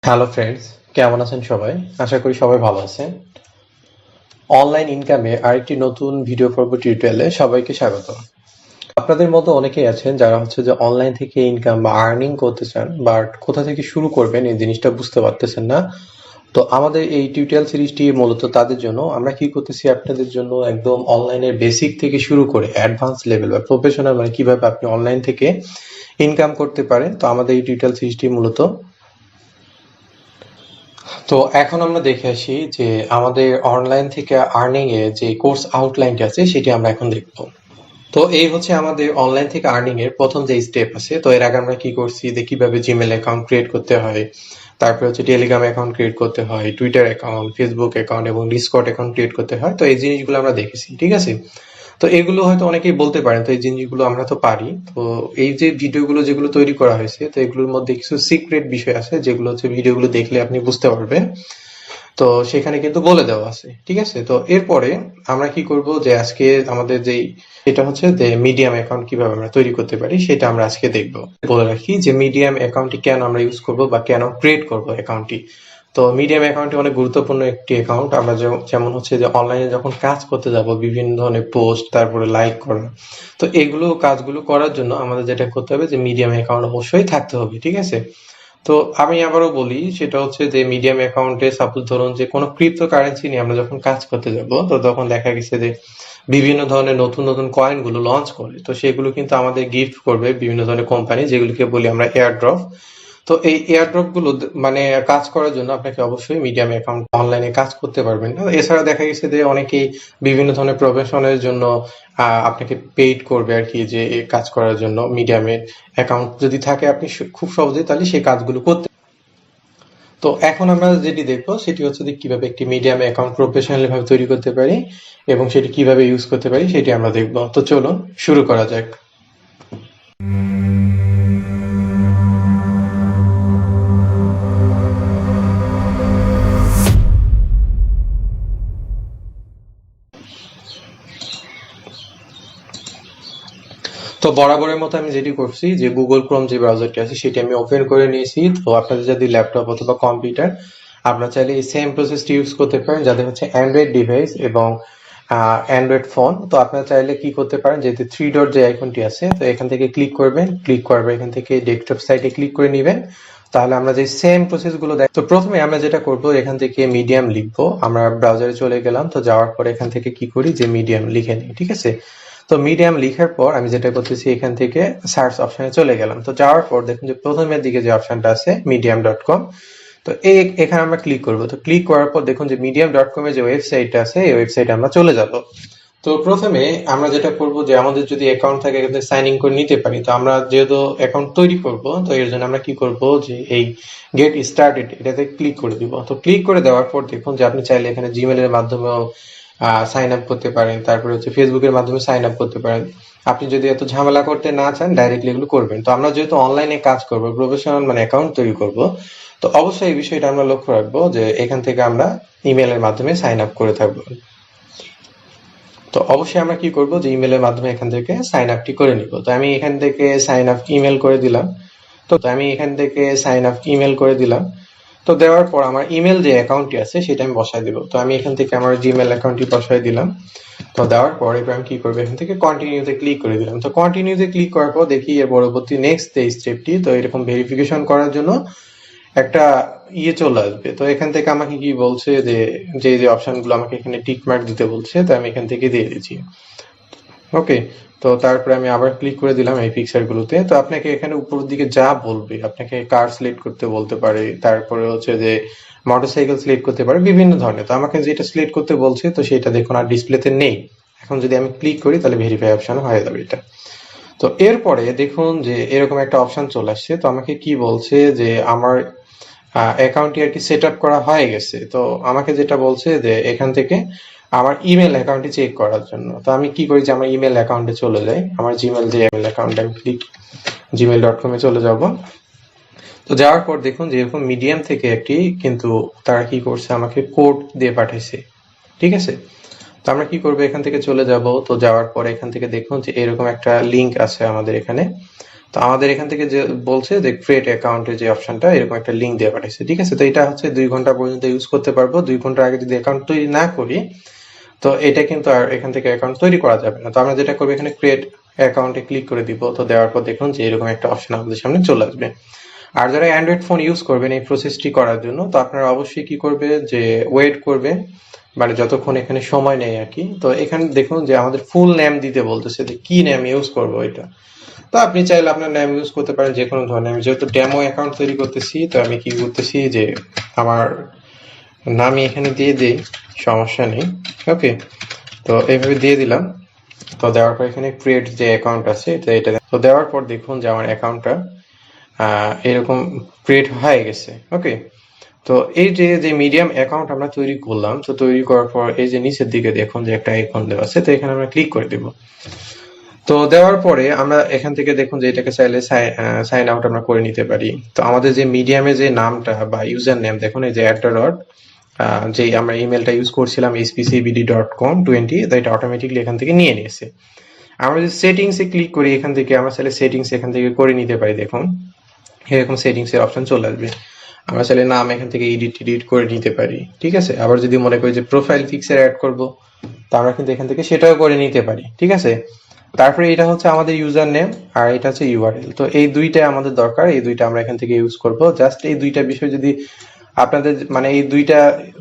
Hello friends, কেমন আছেন সবাই? আশা করি সবাই ভালো আছেন। অনলাইন ইনকামে আরেকটি নতুন ভিডিও পর্ব টিউটোরিয়ালে সবাইকে স্বাগত। আপনাদের মতো অনেকেই আছেন যারা হচ্ছে যে অনলাইন থেকে ইনকাম বা আর্নিং করতে চান, বাট কোথা থেকে শুরু করবেন এই জিনিসটা বুঝতে পারতেছেন না। তো আমাদের এই টিউটোরিয়াল সিরিজটি মূলত তাদের জন্য। আমরা কি করতেছি, আপনাদের জন্য একদম অনলাইনের বেসিক থেকে শুরু করে অ্যাডভান্স লেভেল বা প্রফেশনাল, মানে কিভাবে আপনি অনলাইন থেকে ইনকাম করতে পারেন। তো আমাদের এই টিউটোরিয়াল সিরিজটি মূলত। তো এখন আমরা দেখে আসি যে আমাদের অনলাইন থেকে আর্নিং এর যে কোর্স আউটলাইনটা আছে সেটি আমরা এখন দেখব। তো এই হচ্ছে আমাদের অনলাইন থেকে আর্নিং এর প্রথম যে স্টেপ আছে। তো এর আগে আমরা কি করছি, যে কিভাবে জিমেল অ্যাকাউন্ট ক্রিয়েট করতে হয়, তারপরে হচ্ছে টেলিগ্রাম অ্যাকাউন্ট ক্রিয়েট করতে হয়, টুইটার অ্যাকাউন্ট, ফেসবুক অ্যাকাউন্ট এবং ডিসকর্ড অ্যাকাউন্ট ক্রিয়েট করতে হয়। তো এই জিনিসগুলো আমরা দেখেছি, ঠিক আছে। তো এগুলো হয়তো অনেকেই বলতে পারেন, তো এই জিনিসগুলো আমরা তো পারি। তো এই যে ভিডিওগুলো যেগুলো তৈরি করা হয়েছে, তো এগুলোর মধ্যে কিছু সিক্রেট বিষয় আছে যেগুলো হচ্ছে ভিডিওগুলো দেখলে আপনি বুঝতে পারবেন। তো সেখানে কিন্তু বলে দেওয়া আছে, ঠিক আছে। তো এরপরে আমরা কি করব, যে আজকে আমাদের যেই এটা হচ্ছে যে মিডিয়াম অ্যাকাউন্ট কিভাবে আমরা তৈরি করতে পারি সেটা আমরা আজকে দেখব। বলে রাখি যে মিডিয়াম অ্যাকাউন্টটি কেন আমরা ইউজ করব বা কেন ক্রিয়েট করব অ্যাকাউন্টটি। তো মিডিয়াম অ্যাকাউন্টটি অনেক গুরুত্বপূর্ণ একটি অ্যাকাউন্ট। আমরা যেমন হচ্ছে যে অনলাইনে যখন কাজ করতে যাব, বিভিন্ন ধরনের পোস্ট, তারপরে লাইক করা, তো এগুলো কাজগুলো করার জন্য আমাদের যেটা করতে হবে, যে মিডিয়াম অ্যাকাউন্ট অবশ্যই থাকতে হবে, ঠিক আছে। তো আমি আবারও বলি, সেটা হচ্ছে যে মিডিয়াম অ্যাকাউন্টে সাপোজ ধরুন যে কোনো ক্রিপ্টো কারেন্সি নিয়ে আমরা যখন কাজ করতে যাব, তো তখন দেখা গেছে যে বিভিন্ন ধরনের নতুন নতুন কয়েন গুলো লঞ্চ করে, তো সেগুলো কিন্তু আমাদের গিফট করবে বিভিন্ন ধরনের কোম্পানি, যেগুলোকে বলি আমরা এয়ার ড্রপ। তো এই এয়ারড্রপ গুলো মানে কাজ করার জন্য আপনাকে অবশ্যই মিডিয়াম অ্যাকাউন্ট, অনলাইনে কাজ করতে পারবেন না। এছাড়া দেখা গেছে যে অনেকেই বিভিন্ন ধরনের প্রফেশনের জন্য আপনাকে পেইড করবে আর কি, যে এই কাজ করার জন্য মিডিয়ামের অ্যাকাউন্ট যদি থাকে আপনি খুব সহজেই তাহলে সেই কাজগুলো করতে। তো এখন আমরা যেটি দেখবো সেটি হচ্ছে যে কিভাবে একটি মিডিয়াম অ্যাকাউন্ট প্রফেশনালি ভাবে তৈরি করতে পারি এবং সেটি কিভাবে ইউজ করতে পারি সেটি আমরা দেখবো। তো চলুন শুরু করা যাক। তো বরাবরের মতো আমি যেটি করছি, যে গুগল ক্রোম যে ব্রাউজারটি আছে সেটি আমি ওপেন করে নিয়েছি। তো আপনাদের যদি ল্যাপটপ অথবা কম্পিউটার, আপনারা চাইলে এই সেম প্রসেসটি ইউজ করতে পারেন যাদের হচ্ছে অ্যান্ড্রয়েড ডিভাইস এবং অ্যান্ড্রয়েড ফোন। তো আপনারা চাইলে কি করতে পারেন, যেহেতু থ্রি ডট যে আইকনটি আছে, তো এখান থেকে ক্লিক করবেন, ক্লিক করার পর এখান থেকে ডেস্কটপ সাইটে ক্লিক করে নেবেন। তাহলে আমরা যে সেম প্রসেস গুলো দেখ। তো প্রথমে আমরা যেটা করব, এখান থেকে মিডিয়াম লিখবো। আমরা ব্রাউজারে চলে গেলাম, তো যাওয়ার পর এখান থেকে কি করি, যে মিডিয়াম লিখে নিই, ঠিক আছে। তো মিডিয়াম লিখার পর আমি যেটা করতেছি, এখান থেকে সার্চ অপশনে চলে গেলাম। তো যাওয়ার পর দেখুন যে প্রথমের দিকে যে অপশনটা আছে medium.com, তো এখানে আমরা ক্লিক করব। তো ক্লিক করার পর দেখুন যে medium.com এর যে ওয়েবসাইটটা আছে, এই ওয়েবসাইটে আমরা চলে যাব। তো প্রথমে আমরা যেটা করব, যে আমাদের যদি অ্যাকাউন্ট থাকে এখানে সাইন ইন করে নিতে পারি। তো আমরা যেহেতু অ্যাকাউন্ট তৈরি করব, তো এর জন্য আমরা কি করব, যে এই গেট স্টার্টেড এটাতে ক্লিক করে দিব। তো ক্লিক করে দেওয়ার পর দেখুন যে আপনি চাইলে এখানে জিমেলের মাধ্যমেও সাইন আপ করতে পারেন, তারপরে হচ্ছে ফেসবুকের মাধ্যমে সাইন আপ করতে পারেন। আপনি যদি এত ঝামেলা করতে না চান, ডাইরেক্টলি এগুলো করবেন। তো আমরা যেহেতু অনলাইনে কাজ করব, প্রফেশনাল মানে অ্যাকাউন্ট তৈরি করব, তো অবশ্যই এই বিষয়টা আমরা লক্ষ্য রাখবো, যে এখান থেকে আমরা ইমেলের মাধ্যমে সাইন আপ করে থাকবো। তো অবশ্যই আমরা কি করব, যে ইমেলের মাধ্যমে এখান থেকে সাইন আপটি করে নিব। তো আমি এখান থেকে সাইন আপ ইমেল করে দিলাম। তো আমি এখান থেকে সাইন আপ ইমেল করে দিলাম। তো দেওয়ার পর আমার ইমেল যে অ্যাকাউন্টটি আছে সেটা আমি বসাই দিব। তো আমি এখান থেকে আমার জিমেল অ্যাকাউন্টটি বসাই দিলাম। তো দেওয়ার পর এবার আমি কি করবো, এখান থেকে কন্টিনিউতে ক্লিক করে দিলাম। তো কন্টিনিউতে ক্লিক করার পর দেখি এর পরবর্তী নেক্সট যে স্টেপটি, তো এরকম ভেরিফিকেশন করার জন্য একটা চলে আসবে। তো এখান থেকে আমাকে কি বলছে, যে যে যে অপশনগুলো আমাকে এখানে টিক মার্ক দিতে বলছে, তো আমি এখান থেকে দিয়ে দিচ্ছি। ওকে। তো তারপরে আমি আবার ক্লিক করে দিলাম এই পিকচার গুলোতে। তো আপনাকে এখানে উপরের দিকে যা বলবে, আপনাকে কার সিলেক্ট করতে বলতে পারে, তারপরে হচ্ছে যে মোটরসাইকেল সিলেক্ট করতে পারে, বিভিন্ন ধরনের। তো আমাকে যেটা সিলেক্ট করতে বলছে, তো সেটা দেখুন আর ডিসপ্লেতে নেই। এখন যদি আমি ক্লিক করি তাহলে ভেরিফাই অপশন হয়ে যাবে এটা। তো এরপরে দেখুন যে এরকম একটা অপশন চলে আসছে। তো আমাকে কি বলছে, যে আমার অ্যাকাউন্টটি আর কি সেট আপ করা হয়ে গেছে। তো আমাকে যেটা বলছে, যে এখান থেকে আমার ইমেল অ্যাকাউন্টটি চেক করার জন্য। তো আমি কি করি, যে আমার ইমেল অ্যাকাউন্টে চলে যাই। আমার জিমেল যে ইমেল অ্যাকাউন্ট, আমি ক্লিক gmail.com এ চলে যাব। তো যাওয়ার পর দেখুন যে এরকম মিডিয়াম থেকে একটি কিন্তু তারা কি করছে, আমাকে কোড দিয়ে পাঠাইছে, ঠিক আছে। তো আমরা কি করবো, এখান থেকে চলে যাব। তো যাওয়ার পর এখান থেকে দেখুন যে এরকম একটা লিংক আছে আমাদের এখানে। তো তো আমাদের এখান থেকে যে বলছে যে ক্রিয়েট অ্যাকাউন্টের যে অপশনটা এরকম একটা লিঙ্ক দিয়ে পাঠাইছে, ঠিক আছে। তো এটা হচ্ছে 2 ঘন্টা পর্যন্ত ইউজ করতে পারবো। 2 ঘন্টার আগে যদি অ্যাকাউন্ট তৈরি না করি তো এটা কিন্তু আর এখান থেকে অ্যাকাউন্ট তৈরি করা যাবে না। তো আমরা যেটা করবো এখানে ক্রিয়েট অ্যাকাউন্টে ক্লিক করে দিব। তো দেওয়ার পর দেখুন যে এরকম একটা অপশন আমাদের সামনে চলে আসবে। আর যারা অ্যান্ড্রয়েড ফোন ইউজ করবেন এই প্রসেসটি করার জন্য, তো আপনারা অবশ্যই কি করবে যে ওয়েট করবেন, মানে যতক্ষণ এখানে সময় নেই আর কি। তো এখানে দেখুন যে আমাদের ফুল নেম দিতে বলতেছে যে কি নেম ইউজ করবো এটা। তো আপনি চাইলে আপনার নেম ইউজ করতে পারেন যে কোনো ধরনের। আমি যেহেতু ডেমো অ্যাকাউন্ট তৈরি করতেছি তো আমি কি করতেছি যে আমার নামই এখানে দিয়ে দিই, সমস্যা নেই। ওকে, তো এইভাবে দিয়ে দিলাম। তো দেওয়ার পর এখানে ক্রিয়েট যে অ্যাকাউন্ট আছে এটা তো দেওয়ার পর দেখুন যে আমার অ্যাকাউন্টটা এরকম ক্রিয়েট হয়ে গেছে। ওকে, তো এই যে মিডিয়াম অ্যাকাউন্ট আমরা তৈরি করলাম, তো তৈরি করার পর এই যে নিচের দিকে দেখুন যে একটা আইকন দেওয়া আছে, তো এখানে আমরা ক্লিক করে দিব। তো দেওয়ার পরে আমরা এখান থেকে দেখুন যে এটাকে চাইলে সাইন আউট আমরা করে নিতে পারি। তো আমাদের যে মিডিয়ামে যে নামটা বা ইউজার নেম দেখুন এই যে যে আমরা ইমেলটা ইউজ করছিলাম spcbd.com20, তো এটা অটোমেটিকলি এখান থেকে নিয়ে নিয়েছে। আমরা যদি সেটিংসে ক্লিক করি এখান থেকে আমরা চাইলে সেটিংস এখান থেকে করে নিতে পারি। দেখুন এরকম সেটিংস এর অপশন চলে আসবে। আমরা চাইলে নাম এখান থেকে এডিট করে নিতে পারি, ঠিক আছে। আবার যদি মনে করি যে প্রোফাইল পিকচার অ্যাড করব, তো আমরা কিন্তু এখান থেকে সেটাও করে নিতে পারি, ঠিক আছে। তারপরে এটা হচ্ছে আমাদের ইউজার নেম আর এটা হচ্ছে ইউআরএল। তো এই দুইটা আমাদের দরকার, এই দুইটা আমরা এখান থেকে ইউজ করব। জাস্ট এই দুইটা বিষয় যদি আপনাদের মানে এই দুইটা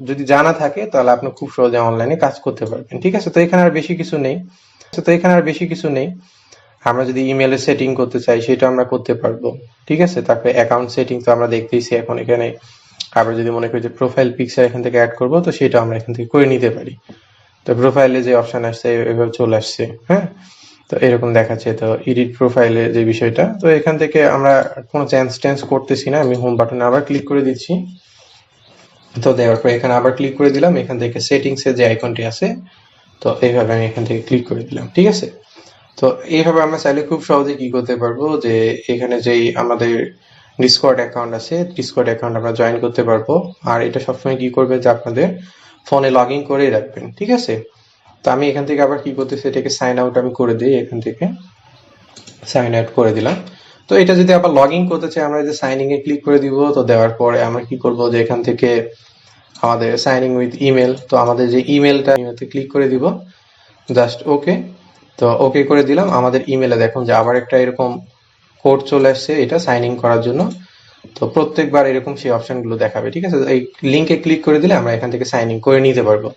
যদি জানা থাকে তাহলে আপনি খুব সহজে অনলাইনে কাজ করতে পারবেন, ঠিক আছে। তো এখানে আর বেশি কিছু নেই। আমরা যদি ইমেলের সেটিং করতে চাই সেটা আমরা করতে পারবো, ঠিক আছে। তারপরে অ্যাকাউন্ট সেটিং তো আমরা দেখতেইছি এখন এখানে। আবার যদি মনে করি যে প্রোফাইল পিকচার এখান থেকে অ্যাড করবো, তো সেটা আমরা এখান থেকে করে নিতে পারি। তো প্রোফাইলে যে অপশন আসছে এভাবে চলে আসছে, হ্যাঁ। তো এরকম দেখাচ্ছে। তো এডিট প্রোফাইলে যে বিষয়টা, তো এখান থেকে আমরা কোনো চেঞ্জ করতেছি না। আমি হোম বাটনে আবার ক্লিক করে দিচ্ছি। তো দেওয়ার পর এখানে আবার ক্লিক করে দিলাম। এখান থেকে সেটিংস এর যে আইকনটি আছে, তো এইভাবে আমি এখান থেকে ক্লিক করে দিলাম, ঠিক আছে। তো এইভাবে আমরা চাইলে খুব সহজে কি করতে পারবো যে এখানে যেই আমাদের ডিসকর্ড অ্যাকাউন্ট আছে, ডিসকর্ড অ্যাকাউন্ট আমরা জয়েন করতে পারবো। আর এটা সবসময় কি করবে যে আপনাদের ফোনে লগ ইন করেই রাখবেন, ঠিক আছে। তো আমি এখান থেকে আবার কি করতেছি, এটাকে সাইন আউট আমি করে দিই। এখান থেকে সাইন আউট করে দিলাম। তো এটা যদি আবার লগ ইন করতে চাই আমরা যে সাইনিং এ ক্লিক করে দিব। তো দেওয়ার পরে আমরা কি করব যে এখান থেকে আমাদের সাইনিং উইথ ইমেল, তো আমাদের যে ইমেলটা ক্লিক করে দিব, জাস্ট ওকে। তো ওকে করে দিলাম। আমাদের ইমেলে দেখুন যে আবার একটা এরকম কোড চলে আসছে এটা সাইন ইন করার জন্য। তো প্রত্যেকবার এরকম সেই অপশনগুলো দেখাবে, ঠিক আছে। এই লিঙ্কে ক্লিক করে দিলে আমরা এখান থেকে সাইন ইন করে নিতে পারবো।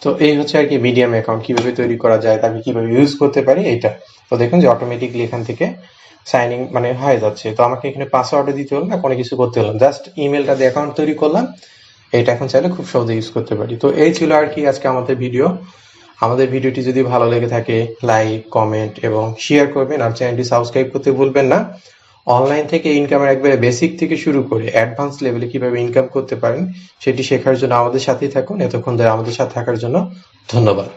তো এই হচ্ছে আর কি মিডিয়াম অ্যাকাউন্ট কিভাবে তৈরি করা যায়, তাকে কিভাবে ইউজ করতে পারি এটা। তো দেখুন যে অটোমেটিকলি এখান থেকে সাইন ইন মানে হয়ে যাচ্ছে। তো আমাকে এখানে পাসওয়ার্ডও দিতে হলো না, কোনো কিছু করতে হলো না, জাস্ট ইমেলটা দিয়ে অ্যাকাউন্ট তৈরি করলাম। এটা এখন চাইলে খুব সহজে ইউজ করতে পারি। তো এই ছিল আর কি আজকে আমাদের ভিডিও। আমাদের ভিডিওটি যদি ভালো লেগে থাকে লাইক, কমেন্ট এবং শেয়ার করবেন। আর চ্যানেলটি সাবস্ক্রাইব করতে ভুলবেন না। অনলাইন থেকে ইনকামের একবারে বেসিক থেকে শুরু করে অ্যাডভান্স লেভেলে কিভাবে ইনকাম করতে পারেন সেটি শেখার জন্য আমাদের সাথেই থাকুন। এতক্ষণ ধরে আমাদের সাথে থাকার জন্য ধন্যবাদ।